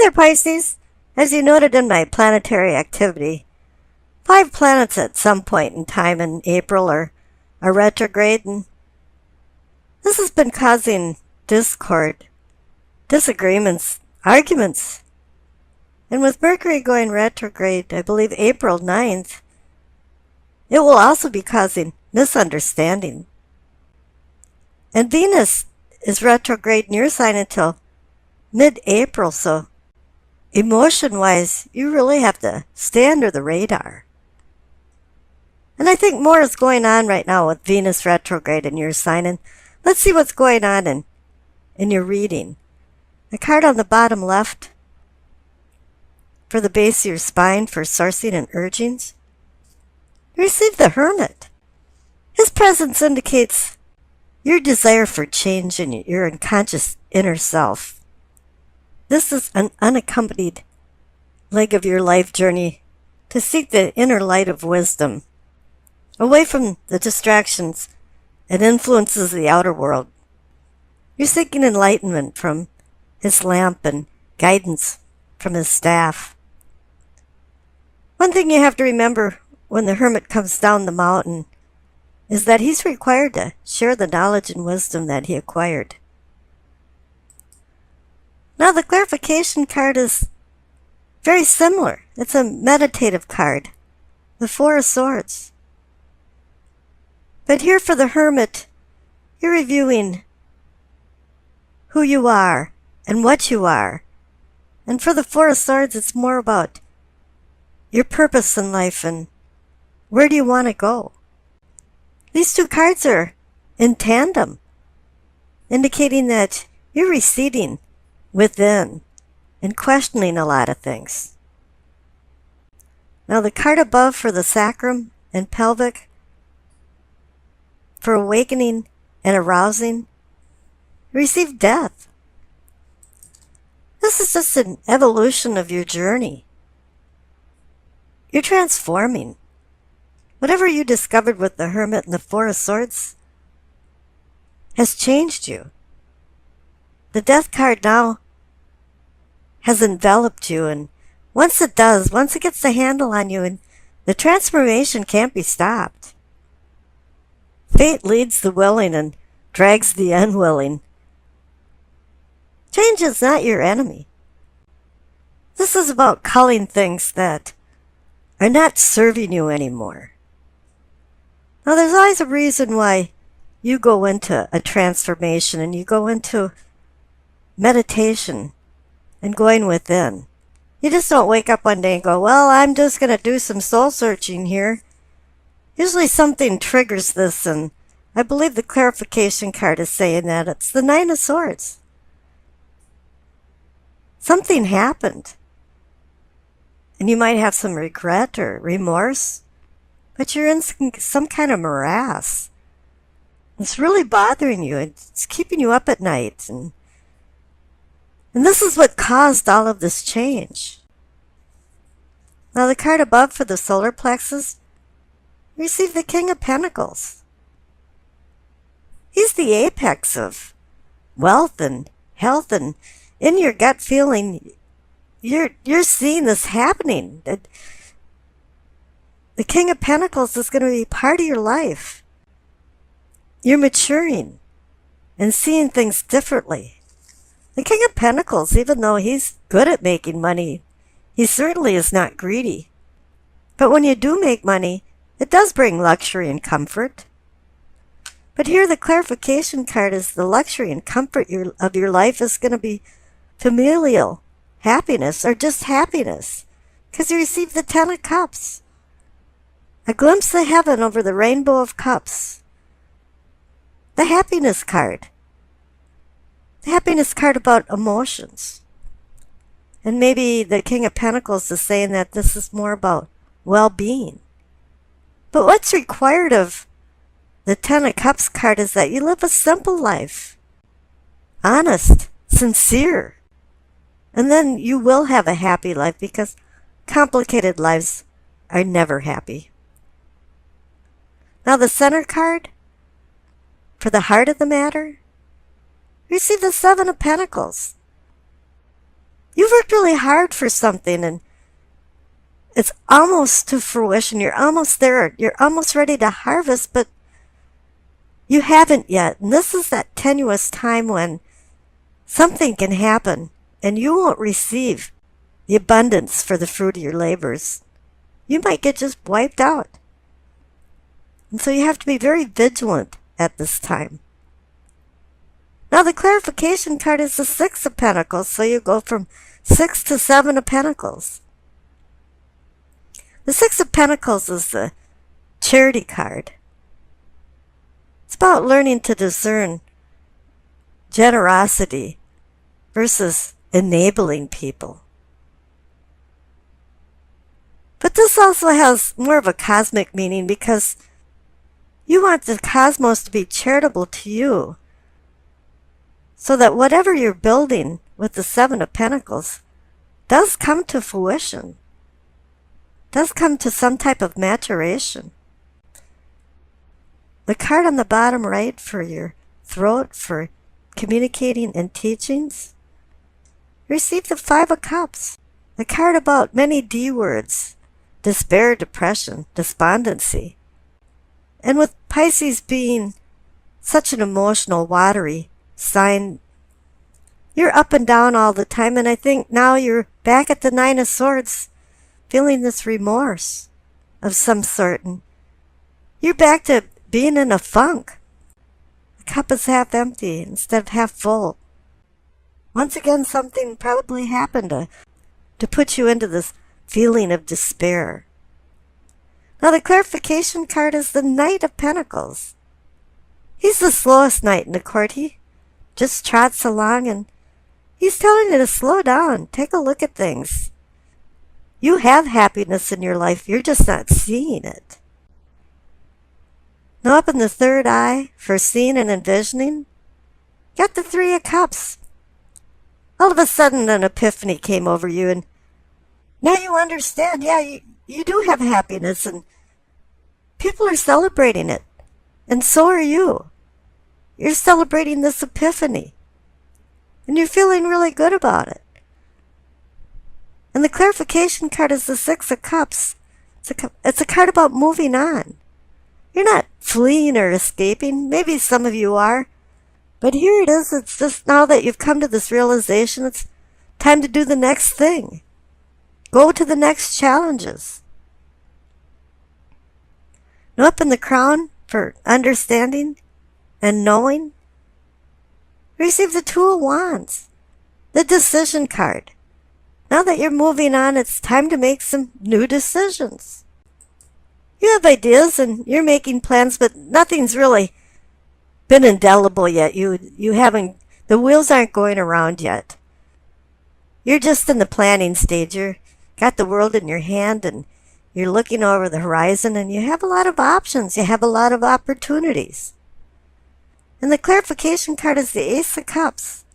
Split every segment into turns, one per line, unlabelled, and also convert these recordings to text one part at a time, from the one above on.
there, Pisces. As you noted in my planetary activity, 5 planets at some point in time in April are retrograde, and this has been causing discord, disagreements, arguments. And with Mercury going retrograde, I believe April 9th, it will also be causing misunderstanding. And Venus is retrograde in your sign until mid-April, so emotion-wise, you really have to stay under the radar. And I think more is going on right now with Venus retrograde in your sign. And let's see what's going on in your reading. The card on the bottom left for the base of your spine for sourcing and urgings. You receive the Hermit. His presence indicates your desire for change in your unconscious inner self. This is an unaccompanied leg of your life journey to seek the inner light of wisdom, away from the distractions and influences of the outer world. You're seeking enlightenment from his lamp and guidance from his staff. One thing you have to remember when the Hermit comes down the mountain is that he's required to share the knowledge and wisdom that he acquired. Now the clarification card is very similar. It's a meditative card, the 4 of Swords. But here for the Hermit, you're reviewing who you are and what you are. And for the 4 of Swords, it's more about your purpose in life and where do you want to go. These 2 cards are in tandem, indicating that you're receding within and questioning a lot of things. Now the card above for the sacrum and pelvic, for awakening and arousing, receive death. This is just an evolution of your journey. You're transforming. Whatever you discovered with the Hermit and the 4 of Swords has changed you. The Death card now has enveloped you, and once it does, once it gets the handle on you, and the transformation can't be stopped. Fate leads the willing and drags the unwilling. Change is not your enemy. This is about culling things that are not serving you anymore. Now, there's always a reason why you go into a transformation and you go into meditation and going within. You just don't wake up one day and go, well, I'm just going to do some soul searching here. Usually something triggers this, and I believe the clarification card is saying that it's the 9 of Swords. Something happened. And you might have some regret or remorse, but you're in some kind of morass. It's really bothering you. It's keeping you up at night. And this is what caused all of this change. Now the card above for the solar plexus, receive the King of Pentacles. He's the apex of wealth and health, and in your gut feeling, you're seeing this happening. The King of Pentacles is going to be part of your life. You're maturing and seeing things differently. The King of Pentacles, even though he's good at making money, he certainly is not greedy. But when you do make money, it does bring luxury and comfort. But here the clarification card is the luxury and comfort of your life is going to be familial happiness or just happiness, because you receive the 10 of Cups. A glimpse of heaven over the rainbow of cups. The happiness card. The happiness card about emotions. And maybe the King of Pentacles is saying that this is more about well-being. But what's required of the 10 of Cups card is that you live a simple life. Honest, sincere. And then you will have a happy life, because complicated lives are never happy. Now the center card, for the heart of the matter, receive the 7 of Pentacles. You've worked really hard for something and it's almost to fruition. You're almost there. You're almost ready to harvest, but you haven't yet. And this is that tenuous time when something can happen and you won't receive the abundance for the fruit of your labors. You might get just wiped out. And so you have to be very vigilant at this time. Now the clarification card is the Six of Pentacles, so you go from 6 to 7 of Pentacles. The Six of Pentacles is the charity card. It's about learning to discern generosity versus enabling people. But this also has more of a cosmic meaning because you want the cosmos to be charitable to you so that whatever you're building with the Seven of Pentacles does come to fruition, does come to some type of maturation. The card on the bottom right for your throat, for communicating and teachings, receive the Five of Cups, the card about many D words, despair, depression, despondency. And with Pisces being such an emotional, watery sign, you're up and down all the time, and I think now you're back at the Nine of Swords, feeling this remorse of some sort, and you're back to being in a funk. The cup is half empty instead of half full. Once again, something probably happened to put you into this feeling of despair. Now the clarification card is the Knight of Pentacles. He's the slowest knight in the court. He just trots along and he's telling you to slow down. Take a look at things. You have happiness in your life. You're just not seeing it. Now up in the third eye, for seeing and envisioning, got the Three of Cups. All of a sudden an epiphany came over you and now you understand, yeah, you do have happiness and people are celebrating it. And so are you. You're celebrating this epiphany. And you're feeling really good about it. And the clarification card is the Six of Cups. It's a card about moving on. You're not fleeing or escaping. Maybe some of you are. But here it is. It's just now that you've come to this realization, it's time to do the next thing. Go to the next challenges. Now up in the crown for understanding and knowing, receive the Two of Wands, the decision card. Now that you're moving on, it's time to make some new decisions. You have ideas and you're making plans, but nothing's really been indelible yet. You haven't, the wheels aren't going around yet. You're just in the planning stage. You're got the world in your hand and you're looking over the horizon and you have a lot of options. You have a lot of opportunities. And the clarification card is the Ace of Cups.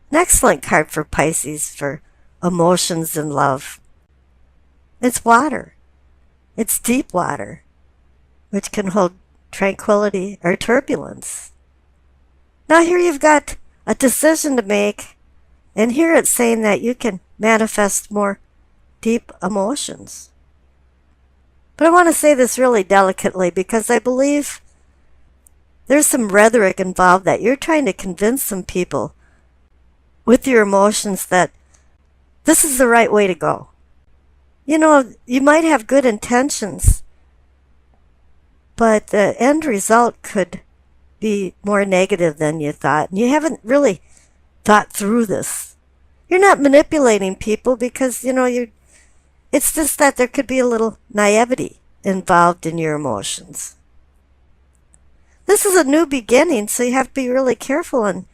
An excellent card for Pisces for emotions and love. It's water. It's deep water, which can hold tranquility or turbulence. Now here you've got a decision to make, and here it's saying that you can manifest more deep emotions. But I want to say this really delicately because I believe there's some rhetoric involved that you're trying to convince some people with your emotions that this is the right way to go. You know, you might have good intentions, but the end result could be more negative than you thought. And you haven't really thought through this. You're not manipulating people because, you know, it's just that there could be a little naivety involved in your emotions. This is a new beginning, so you have to be really careful. And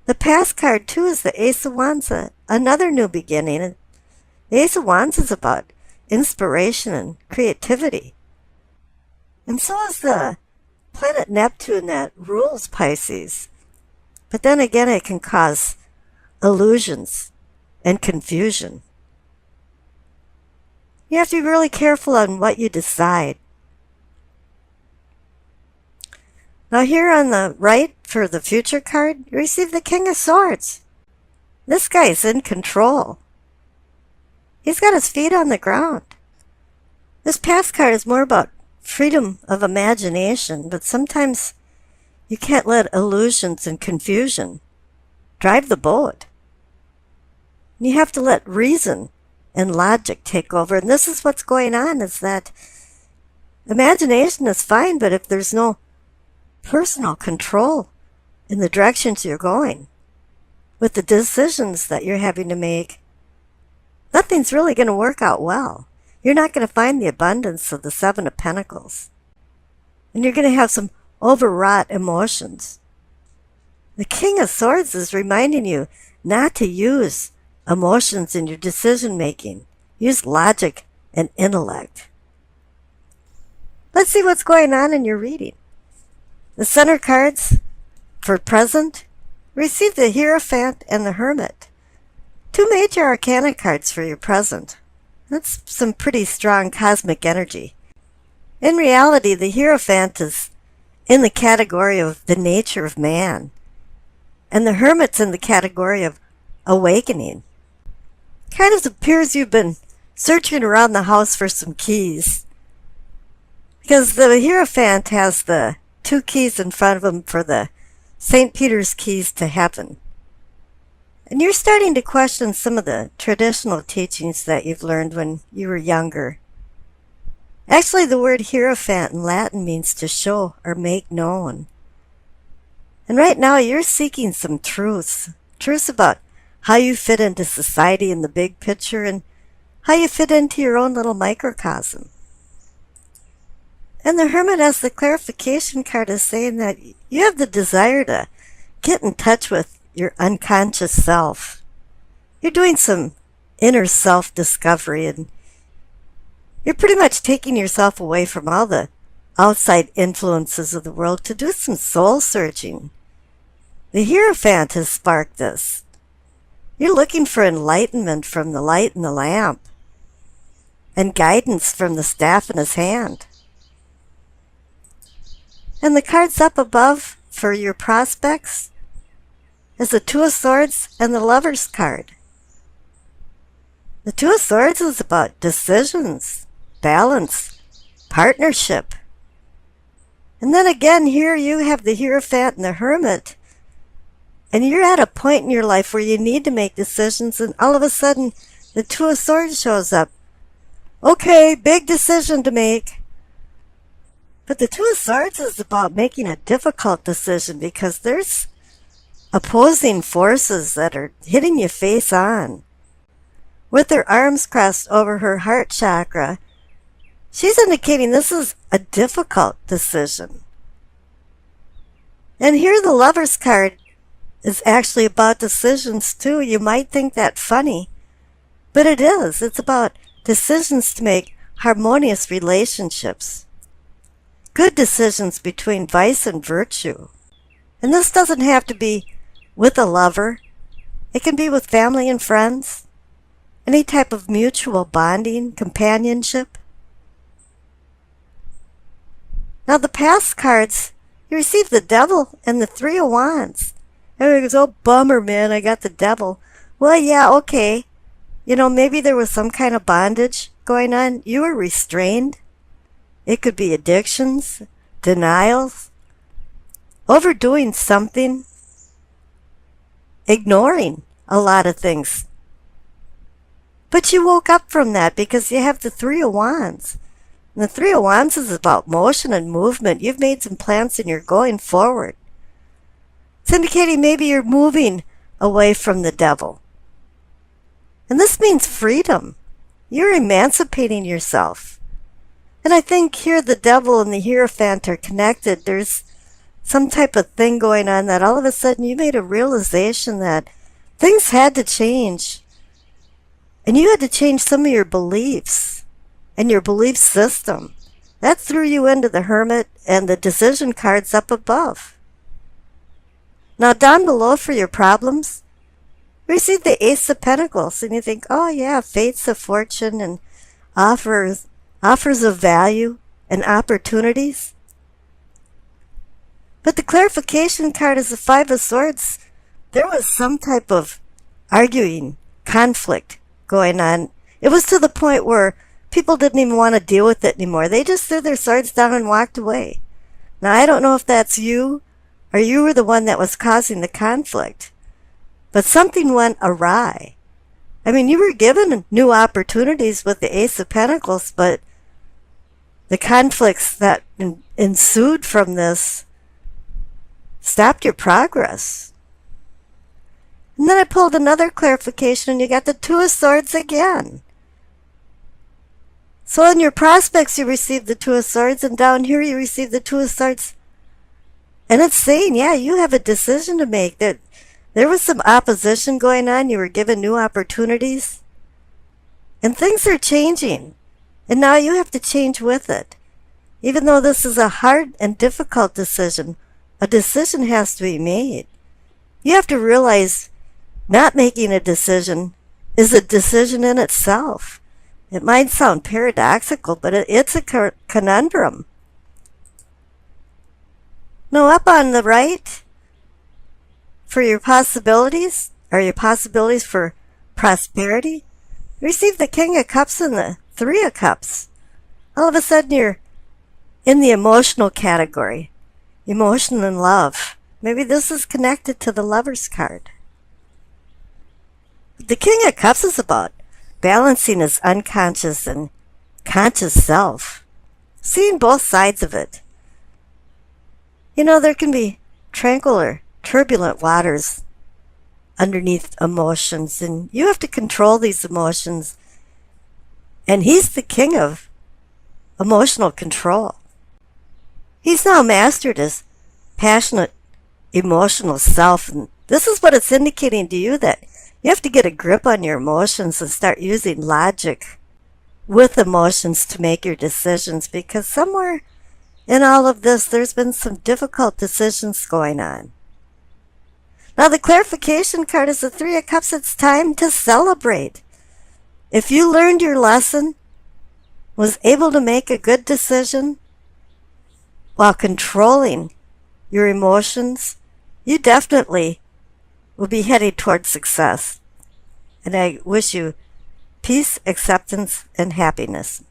the past card, too, is the Ace of Wands, another new beginning. And the Ace of Wands is about inspiration and creativity. And so is the planet Neptune that rules Pisces. But then again, it can cause illusions and confusion. You have to be really careful on what you decide. Now here on the right for the future card, you receive the King of Swords. This guy's in control. He's got his feet on the ground. This Past card is more about freedom of imagination, but sometimes you can't let illusions and confusion drive the boat. You have to let reason and logic take over. And this is what's going on, is that imagination is fine, but if there's no personal control in the directions you're going, with the decisions that you're having to make, nothing's really going to work out well. You're not going to find the abundance of the Seven of Pentacles. And you're going to have some overwrought emotions. The King of Swords is reminding you not to use emotions in your decision making. Use logic and intellect. Let's see what's going on in your reading. The center cards for present receive the Hierophant and the Hermit. Two major arcana cards for your present. That's some pretty strong cosmic energy. In reality, the Hierophant is in the category of the nature of man, and the Hermit's in the category of awakening. Kind of appears you've been searching around the house for some keys, because the Hierophant has the two keys in front of him for the St. Peter's keys to heaven. And you're starting to question some of the traditional teachings that you've learned when you were younger. Actually, the word Hierophant in Latin means to show or make known. And right now you're seeking some truths about how you fit into society in the big picture and how you fit into your own little microcosm. And the Hermit, as the clarification card, is saying that you have the desire to get in touch with your unconscious self. You're doing some inner self-discovery, and you're pretty much taking yourself away from all the outside influences of the world to do some soul searching. The Hierophant has sparked this. You're looking for enlightenment from the light in the lamp and guidance from the staff in his hand. And the cards up above for your prospects is the Two of Swords and the Lover's card. The Two of Swords is about decisions, balance, partnership. And then again, here you have the Hierophant and the Hermit, and you're at a point in your life where you need to make decisions, and all of a sudden the Two of Swords shows up. Okay, big decision to make. But the Two of Swords is about making a difficult decision because there's opposing forces that are hitting you face on. With her arms crossed over her heart chakra, she's indicating this is a difficult decision. And here the Lover's card is actually about decisions too. You might think that funny, but it is. It's about decisions to make harmonious relationships. Good decisions between vice and virtue. And this doesn't have to be with a lover. It can be with family and friends. Any type of mutual bonding, companionship. Now the Past cards, you receive the Devil and the Three of Wands. Everybody goes, oh bummer man, I got the Devil. Well yeah, okay. You know, maybe there was some kind of bondage going on. You were restrained. It could be addictions, denials, overdoing something, ignoring a lot of things. But you woke up from that because you have the Three of Wands. And the Three of Wands is about motion and movement. You've made some plans and you're going forward. It's indicating maybe you're moving away from the Devil. And this means freedom. You're emancipating yourself. And I think here the Devil and the Hierophant are connected. There's some type of thing going on that all of a sudden you made a realization that things had to change. And you had to change some of your beliefs and your belief system. That threw you into the Hermit and the decision cards up above. Now down below for your problems, receive the Ace of Pentacles. And you think, oh yeah, fates of fortune and offers of value and opportunities. But the clarification card is the Five of Swords. There was some type of arguing, conflict going on. It was to the point where people didn't even want to deal with it anymore. They just threw their swords down and walked away. Now, I don't know if that's you or you were the one that was causing the conflict, but something went awry. I mean, you were given new opportunities with the Ace of Pentacles, but the conflicts that ensued from this stopped your progress. And then I pulled another clarification and you got the Two of Swords again. So in your prospects you received the Two of Swords, and down here you received the Two of Swords. And it's saying, yeah, you have a decision to make. That there was some opposition going on. You were given new opportunities. And things are changing. And now you have to change with it. Even though this is a hard and difficult decision, a decision has to be made. You have to realize not making a decision is a decision in itself. It might sound paradoxical, but it's a conundrum. Now, up on the right, for your possibilities, or your possibilities for prosperity, receive the King of Cups and the Three of Cups. All of a sudden, you're in the emotional category. Emotion and love. Maybe this is connected to the Lover's card. The King of Cups is about balancing his unconscious and conscious self. Seeing both sides of it. You know, there can be tranquil or turbulent waters underneath emotions, and you have to control these emotions. And he's the king of emotional control. He's now mastered his passionate emotional self, and this is what it's indicating to you, that you have to get a grip on your emotions and start using logic with emotions to make your decisions, because somewhere in all of this there's been some difficult decisions going on. Now the clarification card is the Three of Cups. It's time to celebrate. If you learned your lesson, was able to make a good decision while controlling your emotions, you definitely will be headed towards success. And I wish you peace, acceptance, and happiness.